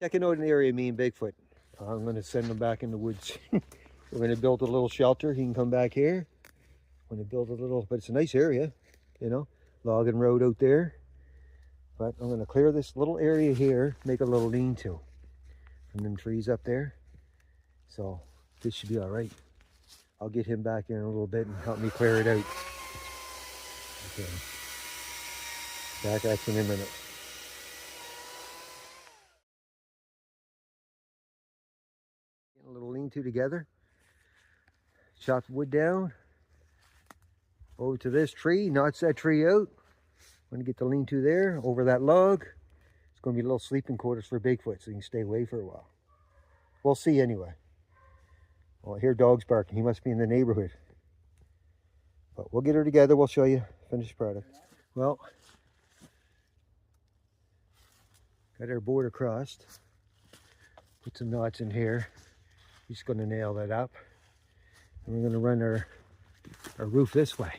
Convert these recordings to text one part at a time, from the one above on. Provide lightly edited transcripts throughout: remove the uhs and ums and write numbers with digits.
Checking out an area, me and Bigfoot. I'm going to send him back in the woods. We're going to build a little shelter. He can come back here. We're going to build a little, but it's a nice area, you know, logging road out there. But I'm going to clear this little area here, make a little lean-to from them trees up there. So this should be all right. I'll get him back in a little bit and help me clear it out. Okay. Back at you in a minute. Get a little lean-to together. Chop the wood down. Over to this tree, notch that tree out. I'm going to get the lean-to there, over that log. It's going to be a little sleeping quarters for Bigfoot, so he can stay away for a while. We'll see anyway. Well, I hear dogs barking. He must be in the neighborhood. But we'll get her together. We'll show you finished product. Well, got our board across. Put some knots in here. He's going to nail that up. And we're going to run our roof this way.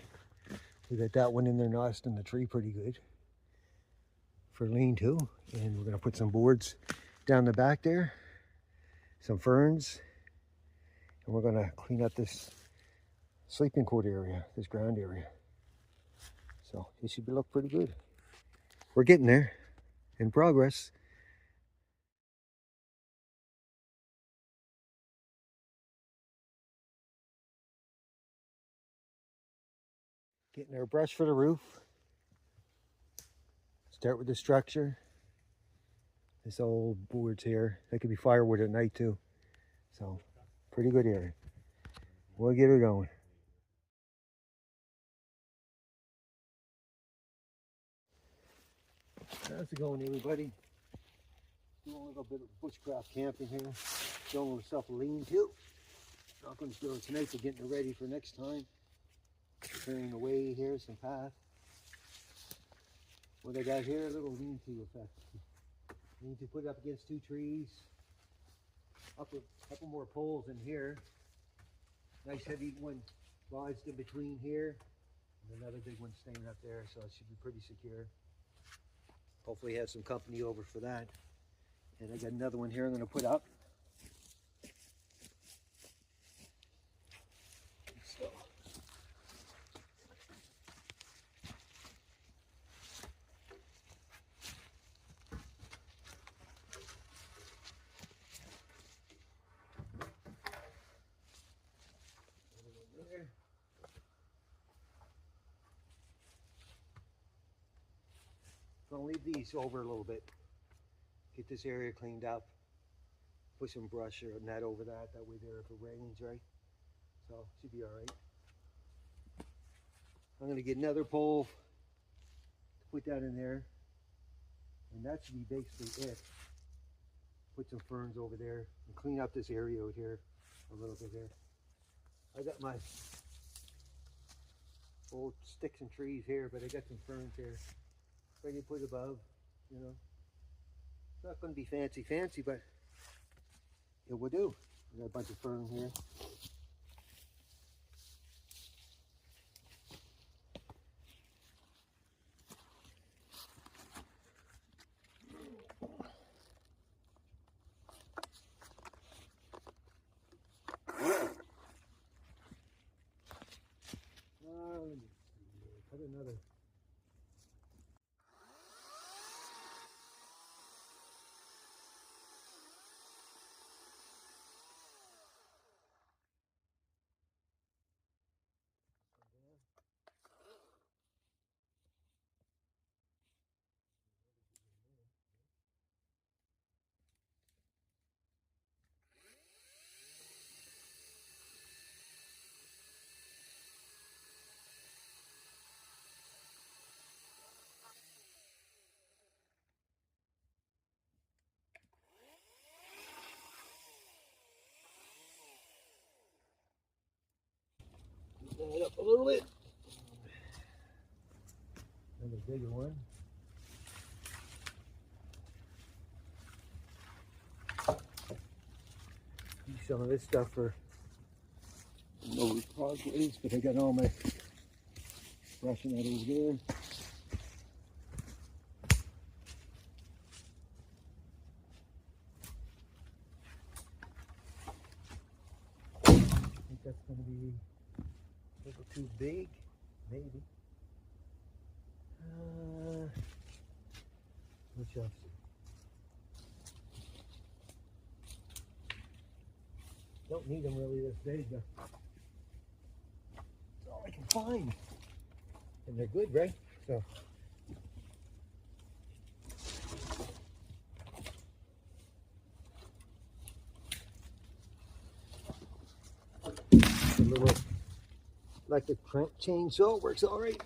We got that one in there notched in the tree pretty good for lean-to. And we're going to put some boards down the back there. Some ferns. And we're going to clean up this sleeping quarter area, this ground area. So it should look pretty good. We're getting there, in progress. Getting our brush for the roof. Start with the structure. This old boards here. That could be firewood at night too. So pretty good area. We'll get her going. How's it going, everybody? Doing a little bit of bushcraft camping here. Doing myself a lean-to. Not going to do it tonight, but getting it ready for next time. Clearing away here, some path. What I got here, a little lean-to effect. Lean-to put up against two trees. A couple more poles in here. Nice heavy one lodged in between here. And another big one staying up there, so it should be pretty secure. Hopefully have some company over for that. And I got another one here I'm going to put up. So. Gonna leave these over a little bit. Get this area cleaned up. Put some brush or net over that. That way there if it rains, right? So should be all right. I'm gonna get another pole to put that in there. And that should be basically it. Put some ferns over there and clean up this area out here a little bit there. I got my old sticks and trees here, but I got some ferns here. Ready to put above, you know. It's not going to be fancy, but it will do. We got a bunch of fern here. Cut another. Bring it up a little bit. Another bigger one. Use some of this stuff for no progress, but I got all my brushing that over there. that's going to be a little too big, maybe. What shall I see? Don't need them really this big, but that's all I can find. And they're good, right? So. A little electric chainsaw works all right.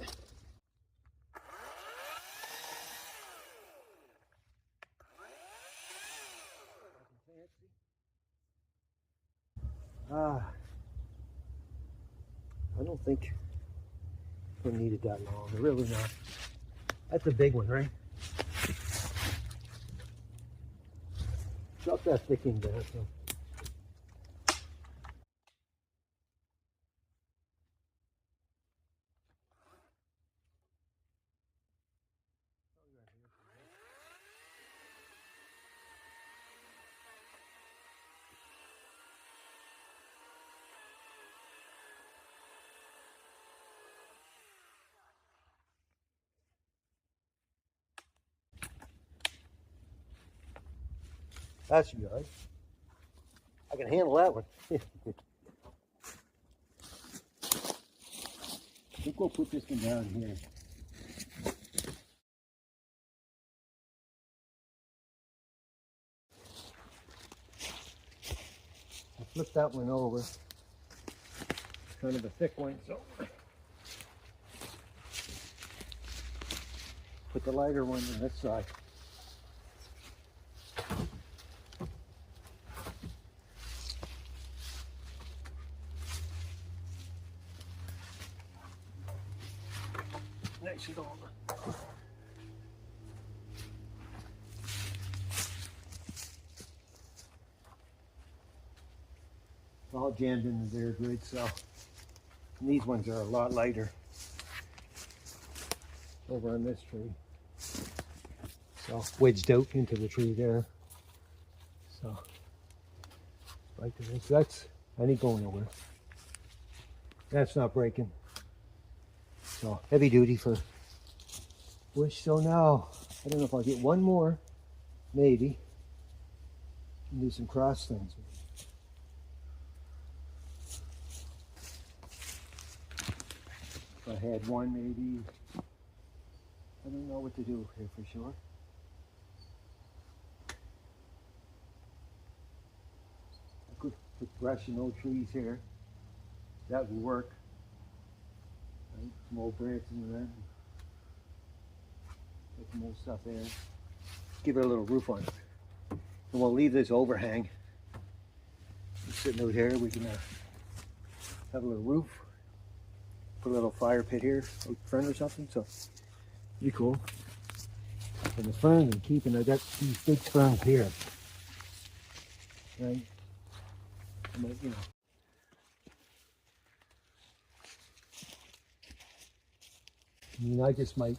I don't think we needed that long. Really not. That's a big one, right? Drop that sticking down. So. That's good. I can handle that one. I think we'll put this one down here. I flipped that one over. It's kind of a thick one, so put the lighter one on this side. Next it on. It's all jammed into there good, so and these ones are a lot lighter over on this tree. So wedged out into the tree there. So like this. That's I ain't going nowhere. That's not breaking. So heavy duty for bush. So now I don't know if I'll get one more, maybe. And do some cross things. If I had one, maybe. I don't know what to do here for sure. I could put brush and old trees here. That would work. Right? Some old branches and that. Put some old stuff there. Give it a little roof on it. And we'll leave this overhang. It's sitting out here. We can have a little roof. Put a little fire pit here out front or something. So pretty cool. And the ferns I'm keeping, I got these big ferns here. Right? I might, you know. I mean, I just might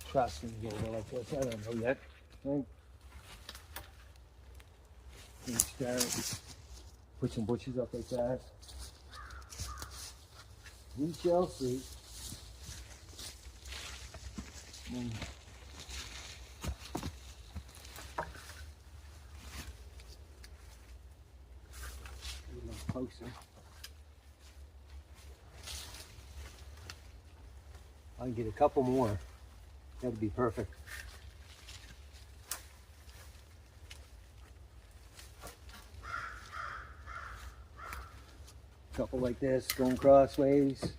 cross things over like this. I don't know yet. Right? And start, put some bushes up like that. We shall see. And a little closer. I can get a couple more. That'd be perfect. Couple like this, going crossways,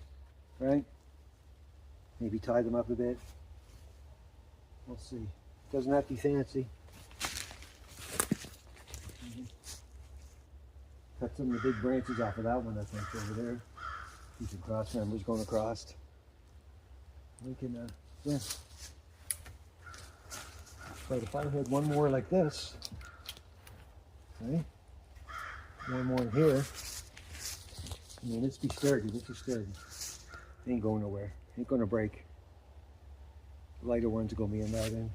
right? Maybe tie them up a bit. We'll see. Doesn't have to be fancy. Cut some of the big branches off of that one, I think, over there. These are cross members going across. We can, yeah. But if I had one more like this, right? One more in here. I mean, this be sturdy. This is sturdy. Ain't going nowhere. Ain't gonna break. The lighter ones are gonna be in that end.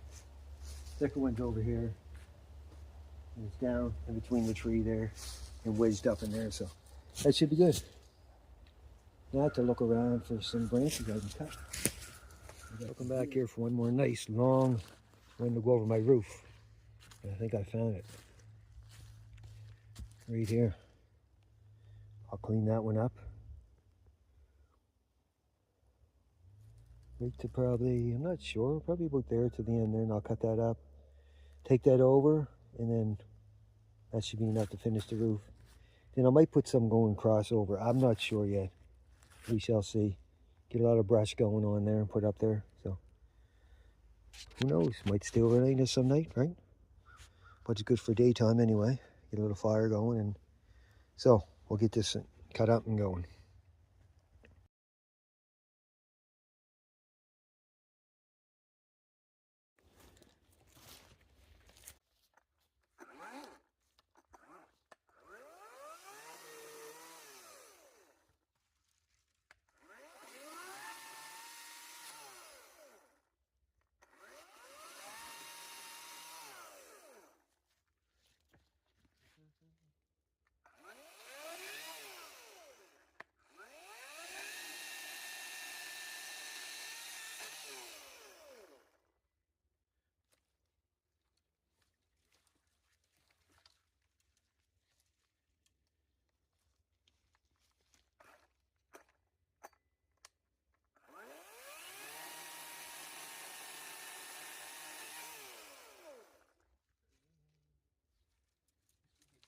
Thicker ones over here. And it's down in between the tree there and wedged up in there, so that should be good. Now I have to look around for some branches I can cut. Looking back here for one more nice long one to go over my roof. And I think I found it. Right here. I'll clean that one up. Right to probably, I'm not sure, probably about there to the end there, and I'll cut that up. Take that over, and then that should be enough to finish the roof. Then I might put some going crossover. I'm not sure yet. We shall see. Get a lot of brush going on there and put up there. So who knows? Might still rain this some night, right? But it's good for daytime anyway. Get a little fire going, and so we'll get this cut up and going.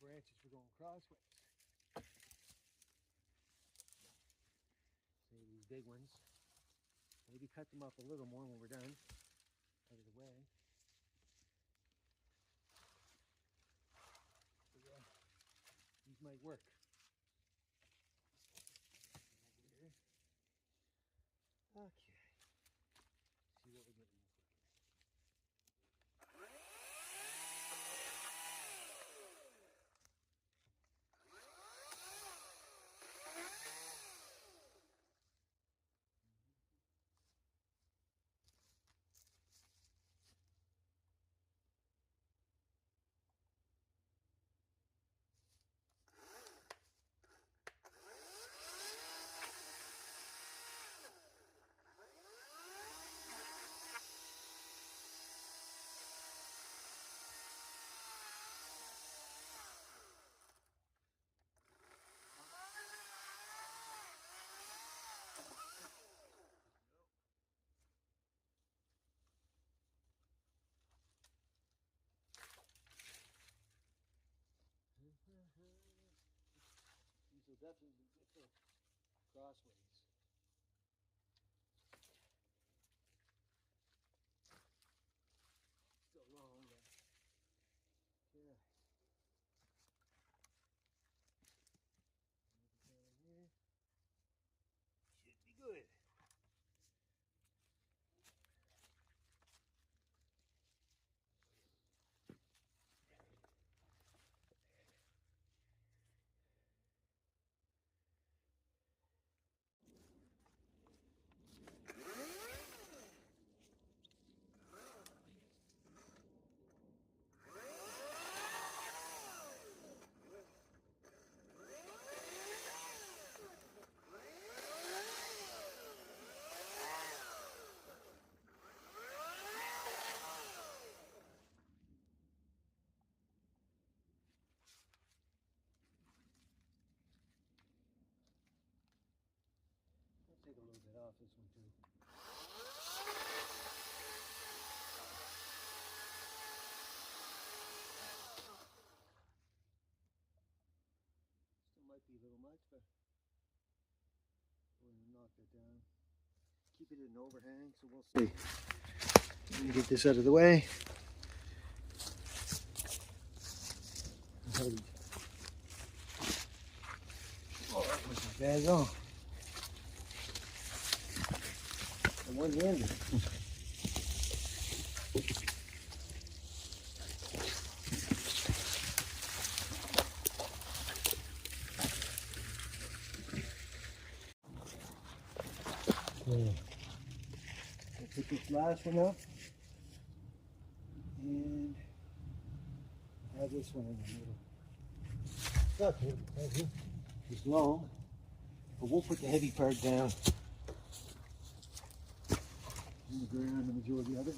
Branches were going crossways. See these big ones. Maybe cut them up a little more when we're done. Out of the way. But yeah, these might work. Okay. See what we're getting. These will definitely be good for crossways. Still long, but yeah. Should be good. Take a little bit off this one too. Still might be a little much, but we're gonna knock that down. Keep it in overhang, so we'll see. Let me get this out of the way. Oh, that wasn't bad at all. One-handed. Okay. I'll pick this last one up, and have this one in the middle. It's not too heavy. It's long, but we'll put the heavy part down in the ground, the majority of it.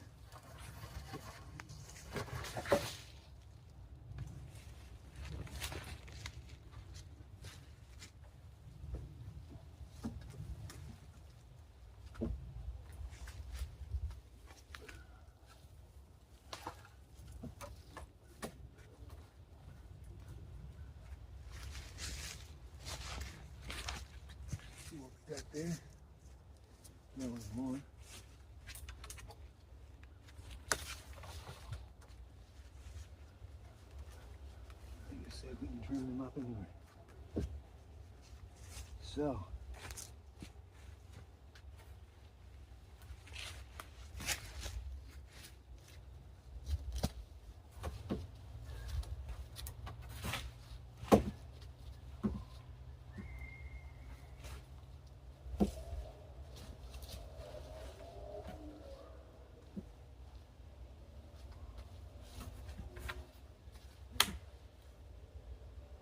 See what we got there. That was more. Like I said, we can turn them up anywhere. So.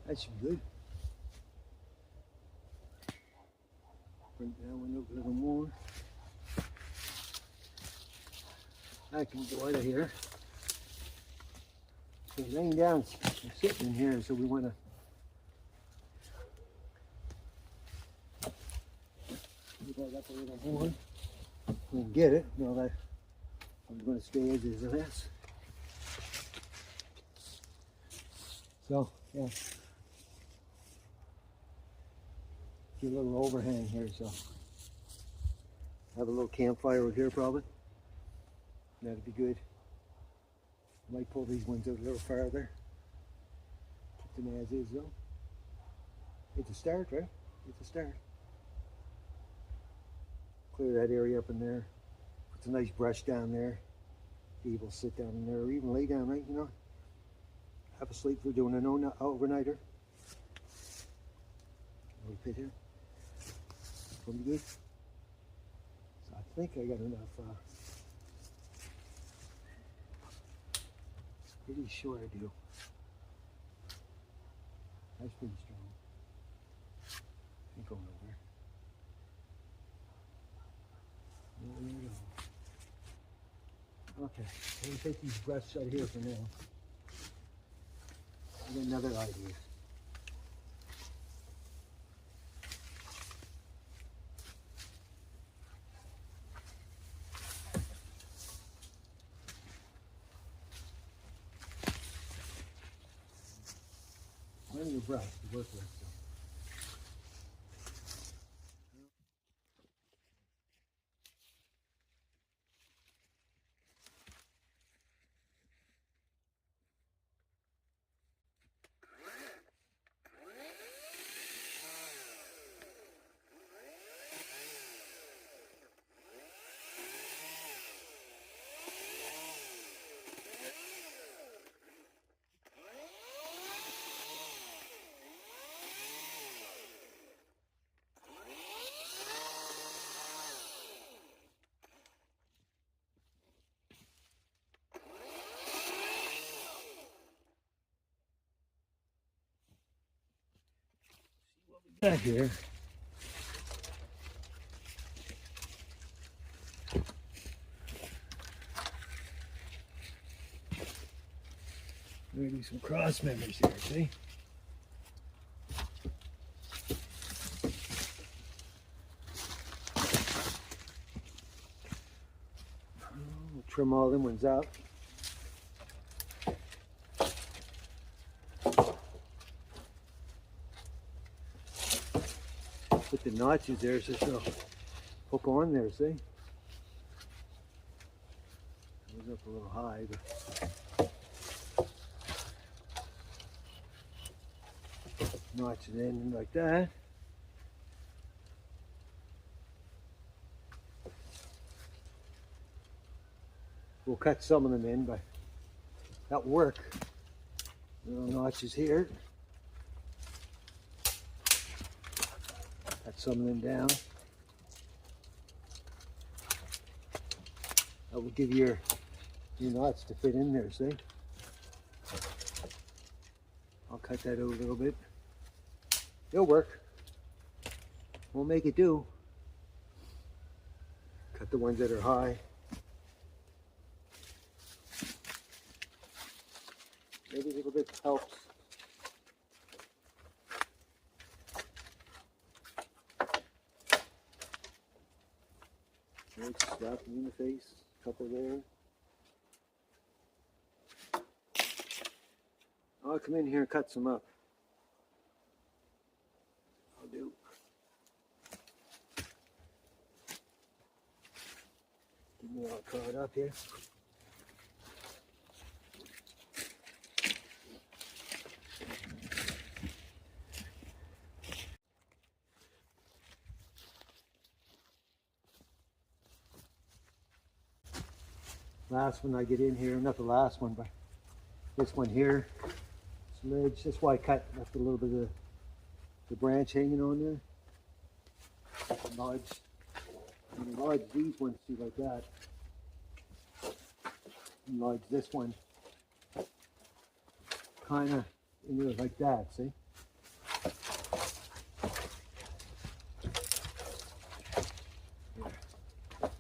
That should be good. Bring that one up a little more. I can go out of here. It's laying down, we're sitting in here, so we want to move that up a little more. We can get it. No, that I'm going to stay as is this. So, yeah. Get a little overhang here, so have a little campfire over here probably. That'd be good. Might pull these ones out a little farther. Keep them as is though. It's a start, right? It's a start. Clear that area up in there. Put some nice brush down there. Be able to sit down in there or even lay down, right? You know, have a sleep. We're doing an overnighter. We pit here. Gonna be good. So I think I got enough. Pretty sure I do. That's pretty strong. Ain't going nowhere. There we go. Okay, I'm gonna take these breaths out here for now. I got another idea. Plenty of brush to work with. So. Back here. We're gonna do some cross members here, see? We'll trim all them ones out. Put the notches there so they'll hook on there, see? Goes up a little high, but notch it in like that. We'll cut some of them in, but that'll work. Little notches here. Cut some of them down. That will give your knots to fit in there, see? I'll cut that out a little bit. It'll work. We'll make it do. Cut the ones that are high. Maybe a little bit helps. Right, slap me in the face. Couple there. I'll come in here and cut some up. I'll do. Get me all caught up here. Last one I get in here, not the last one, but this one here, this ledge. That's why I cut, left a little bit of the branch hanging on there. Lodge, and lodge these ones too, like that. And lodge this one, kind of in there like that. See?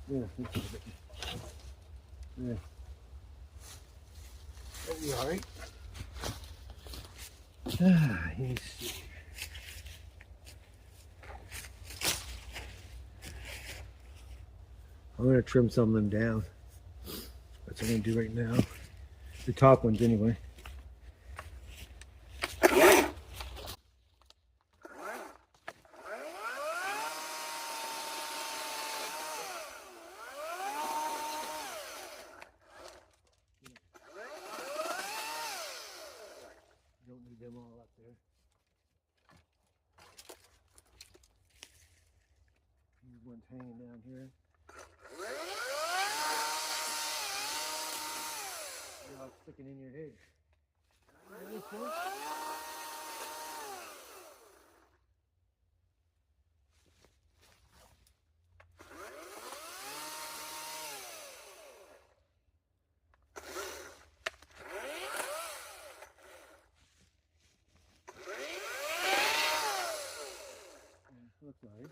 Yeah. Yeah. That'll be all right. Let's see. I'm going to trim some of them down. That's what I'm going to do right now. The top ones anyway. Don't need them all up there. These ones hanging down here. They're all sticking in your head. Really, sir? Looks like.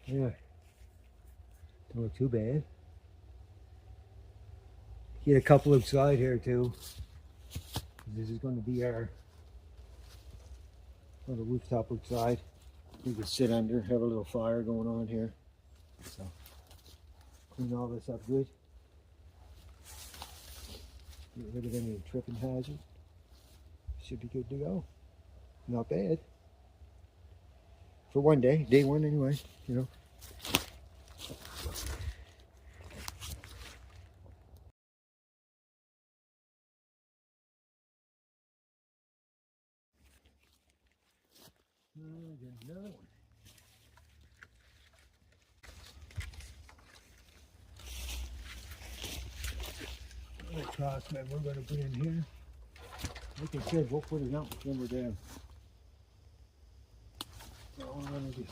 Yeah, don't look too bad. Get a couple outside here too. This is going to be our little rooftop outside. We can sit under, have a little fire going on here. So clean all this up good. Get rid of any tripping hazards. Should be good to go. Not bad. For one day, day one anyway, you know. There's another one. Another crossman we're going to put in here. Like I said, we'll put it out when we're down. That's all I'm going to do.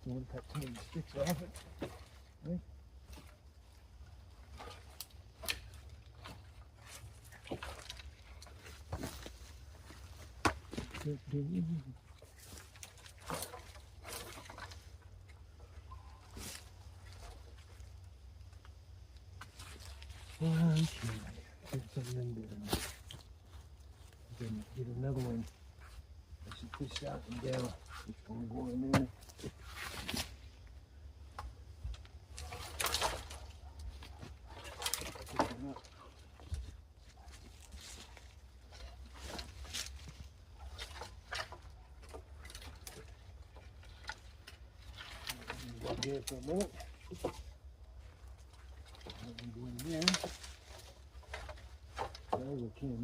Don't want to cut too many sticks off it. Right? Okay, get something in there. Then get another one. I should push that one down. It's going to go in there. Pick it up. Go here for a minute. Go in there. There we can.